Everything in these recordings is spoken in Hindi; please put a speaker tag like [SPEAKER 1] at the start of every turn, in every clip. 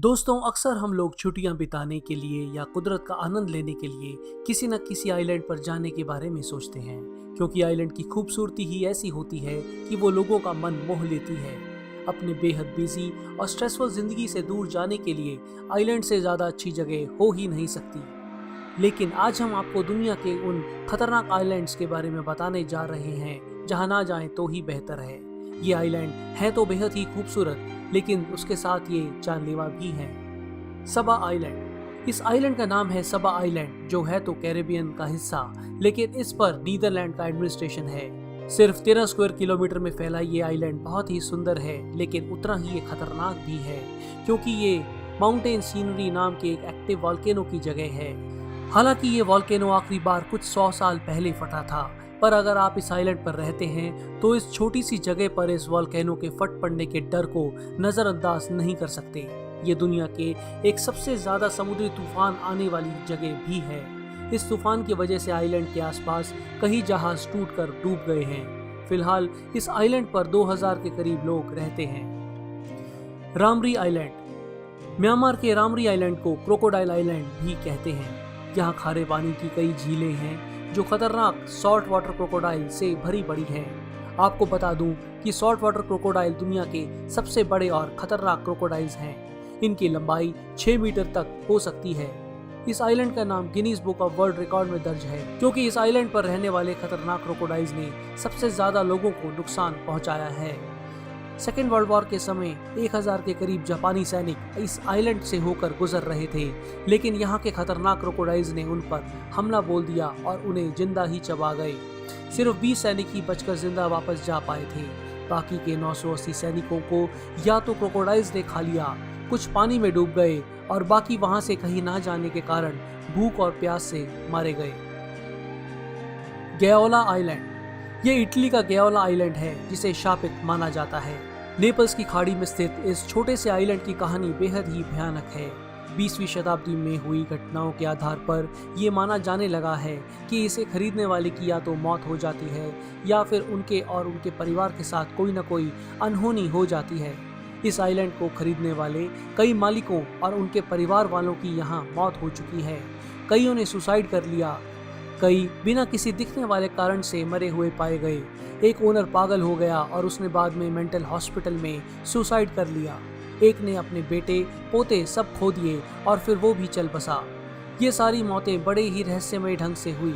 [SPEAKER 1] दोस्तों, अक्सर हम लोग छुट्टियां बिताने के लिए या कुदरत का आनंद लेने के लिए किसी न किसी आइलैंड पर जाने के बारे में सोचते हैं, क्योंकि आइलैंड की खूबसूरती ही ऐसी होती है कि वो लोगों का मन मोह लेती है। अपने बेहद बिजी और स्ट्रेसफुल जिंदगी से दूर जाने के लिए आइलैंड से ज़्यादा अच्छी जगह हो ही नहीं सकती। लेकिन आज हम आपको दुनिया के उन खतरनाक आइलैंड्स के बारे में बताने जा रहे हैं जहां ना जाएं तो ही बेहतर है। ये आइलैंड है तो बेहद ही खूबसूरत, लेकिन उसके साथ ये जानलेवा भी हैं। सबा आइलैंड। इस आइलैंड का नाम है सबा आइलैंड, जो है तो कैरेबियन का हिस्सा, लेकिन इस पर नीदरलैंड का एडमिनिस्ट्रेशन है। सिर्फ 13 स्क्वायर किलोमीटर में फैला ये आइलैंड बहुत ही सुंदर है, लेकिन उतना ही ये खतरनाक भी है, क्योंकि ये माउंटेन सीनरी नाम के एक एक्टिव वॉल्केनो की जगह है। हालांकि ये वॉल्केनो आखिरी बार कुछ 100 साल पहले फटा था, पर अगर आप इस आइलैंड पर रहते हैं तो इस छोटी सी जगह पर इस वॉल्केनो के फट पड़ने के डर को नजरअंदाज नहीं कर सकते। ये दुनिया के एक सबसे ज्यादा समुद्री तूफान आने वाली जगह भी है। इस तूफान की वजह से आइलैंड के आसपास कई जहाज टूटकर डूब गए हैं। फिलहाल इस आइलैंड पर 2000 के करीब लोग रहते हैं। रामरी आइलैंड। म्यांमार के रामरी आइलैंड को क्रोकोडाइल आइलैंड भी कहते हैं। यहाँ खारे पानी की कई झीलें हैं जो खतरनाक सॉल्ट वाटर क्रोकोडाइल से भरी पड़ी हैं। आपको बता दूं कि सॉल्ट वाटर क्रोकोडाइल दुनिया के सबसे बड़े और खतरनाक क्रोकोडाइल्स हैं। इनकी लंबाई 6 मीटर तक हो सकती है। इस आइलैंड का नाम Guinness book of world record में दर्ज है, क्योंकि इस आइलैंड पर रहने वाले खतरनाक क्रोकोडाइल्स ने सबसे ज्यादा लोगों को नुकसान पहुंचाया है। सेकेंड वर्ल्ड वॉर के समय 1000 के करीब जापानी सैनिक इस आइलैंड से होकर गुजर रहे थे, लेकिन यहाँ के खतरनाक क्रोकोडाइल्स ने उन पर हमला बोल दिया और उन्हें जिंदा ही चबा गए। सिर्फ 20 सैनिक ही बचकर जिंदा वापस जा पाए थे। बाकी के 980 सैनिकों को या तो क्रोकोडाइल्स ने खा लिया, कुछ पानी में डूब गए और बाकी वहां से कहीं ना जाने के कारण भूख और प्यास से मारे गए। गयाओला आइलैंड। ये इटली का गयाओला आइलैंड है, जिसे शापित माना जाता है। नेपल्स की खाड़ी में स्थित इस छोटे से आइलैंड की कहानी बेहद ही भयानक है। 20वीं शताब्दी में हुई घटनाओं के आधार पर ये माना जाने लगा है कि इसे खरीदने वाले की या तो मौत हो जाती है या फिर उनके और उनके परिवार के साथ कोई न कोई अनहोनी हो जाती है। इस आइलैंड को खरीदने वाले कई मालिकों और उनके परिवार वालों की यहाँ मौत हो चुकी है। कईयों ने सुसाइड कर लिया, कई बिना किसी दिखने वाले कारण से मरे हुए पाए गए। एक ओनर पागल हो गया और उसने बाद में मेंटल हॉस्पिटल में सुसाइड कर लिया। एक ने अपने बेटे पोते सब खो दिए और फिर वो भी चल बसा। ये सारी मौतें बड़े ही रहस्यमय ढंग से हुई।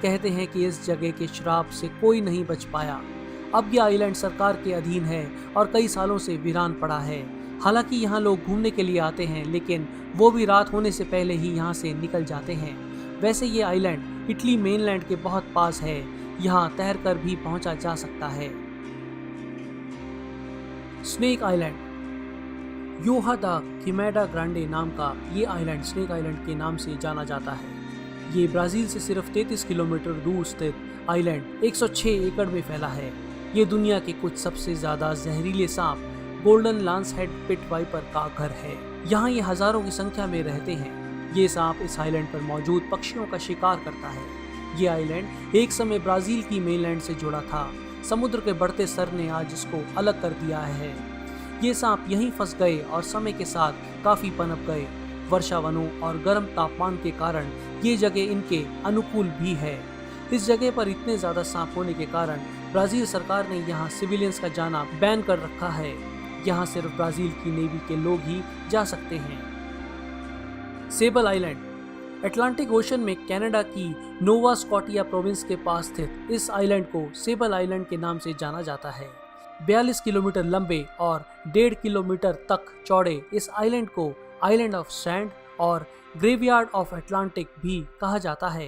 [SPEAKER 1] कहते हैं कि इस जगह के श्राप से कोई नहीं बच पाया। अब यह आइलैंड सरकार के अधीन है और कई सालों से वीरान पड़ा है। हालांकि यहाँ लोग घूमने के लिए आते हैं, लेकिन वो भी रात होने से पहले ही यहाँ से निकल जाते हैं। वैसे ये आइलैंड इटली मेनलैंड के बहुत पास है। यहाँ तैरकर भी पहुंचा जा सकता है। Snake island. योहा दा किमेडा ग्रांडे नाम का ये आइलैंड स्नेक आइलैंड के नाम से जाना जाता है। ये ब्राजील से सिर्फ 33 किलोमीटर दूर स्थित आइलैंड 106 एकड़ में फैला है। ये दुनिया के कुछ सबसे ज्यादा जहरीले सांप golden lance head pit viper का घर है। यहाँ ये हजारों की संख्या में रहते हैं। ये सांप इस आइलैंड पर मौजूद पक्षियों का शिकार करता है। ये आइलैंड एक समय ब्राजील की मेनलैंड से जुड़ा था। समुद्र के बढ़ते स्तर ने आज इसको अलग कर दिया है। ये सांप यहीं फंस गए और समय के साथ काफी पनप गए। वर्षा वनों और गर्म तापमान के कारण ये जगह इनके अनुकूल भी है। इस जगह पर इतने ज्यादा सांप होने के कारण ब्राजील सरकार ने यहाँ सिविलियंस का जाना बैन कर रखा है। यहाँ सिर्फ ब्राजील की नेवी के लोग ही जा सकते हैं। सेबल आइलैंड। अटलांटिक ओशन में कनाडा की नोवा स्कॉटिया प्रोविंस के पास स्थित इस आइलैंड को सेबल आइलैंड के नाम से जाना जाता है। 42 किलोमीटर लंबे और 1.5 किलोमीटर तक चौड़े इस आइलैंड को आइलैंड ऑफ सैंड और ग्रेवयार्ड ऑफ अटलांटिक भी कहा जाता है।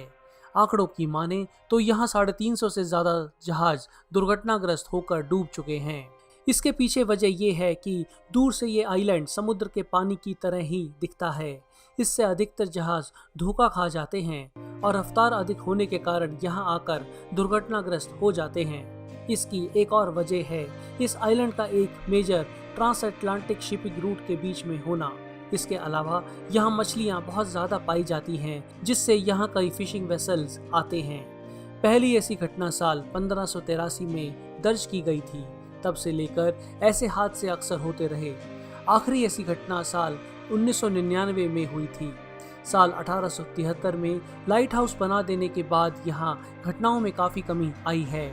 [SPEAKER 1] आंकड़ों की माने तो यहाँ 350 से ज्यादा जहाज दुर्घटनाग्रस्त होकर डूब चुके हैं। इसके पीछे वजह यह है कि दूर से ये आइलैंड समुद्र के पानी की तरह ही दिखता है। इससे अधिकतर जहाज धोखा खा जाते हैं और रफ्तार अधिक होने के कारण यहाँ आकर दुर्घटनाग्रस्त हो जाते हैं। इसकी एक और वजह है इस आइलैंड का एक major transatlantic shipping route के बीच में होना। इसके अलावा यहाँ मछलियाँ बहुत ज़्यादा पाई जाती हैं, जिससे यहाँ कई फिशिंग वेसल्स आते हैं। पहली ऐसी घटना साल 1583 में दर्ज की गई थी। तब से लेकर ऐसे हादसे अक्सर होते रहे। आखिरी ऐसी घटना साल 1999 में हुई थी। साल 1873 में लाइट हाउस बना देने के बाद यहाँ घटनाओं में काफ़ी कमी आई है।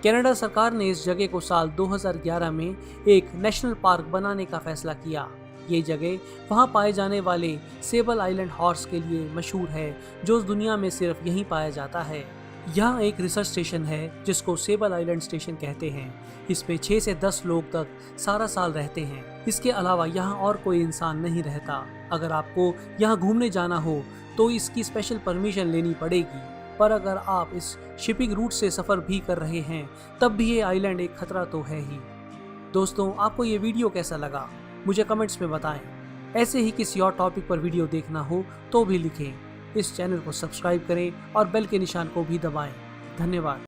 [SPEAKER 1] कनाडा सरकार ने इस जगह को साल 2011 में एक नेशनल पार्क बनाने का फैसला किया। ये जगह वहाँ पाए जाने वाले सेबल आइलैंड हॉर्स के लिए मशहूर है, जो उस दुनिया में सिर्फ यहीं पाया जाता है। यहाँ एक रिसर्च स्टेशन है जिसको सेबल आइलैंड स्टेशन कहते हैं। इसमें 6 से 10 लोग तक सारा साल रहते हैं। इसके अलावा यहाँ और कोई इंसान नहीं रहता। अगर आपको यहाँ घूमने जाना हो तो इसकी स्पेशल परमिशन लेनी पड़ेगी, पर अगर आप इस शिपिंग रूट से सफ़र भी कर रहे हैं तब भी ये आइलैंड एक खतरा तो है ही। दोस्तों, आपको ये वीडियो कैसा लगा मुझे कमेंट्स में बताएं। ऐसे ही किसी और टॉपिक पर वीडियो देखना हो तो भी लिखें। इस चैनल को सब्सक्राइब करें और बेल के निशान को भी दबाएं। धन्यवाद।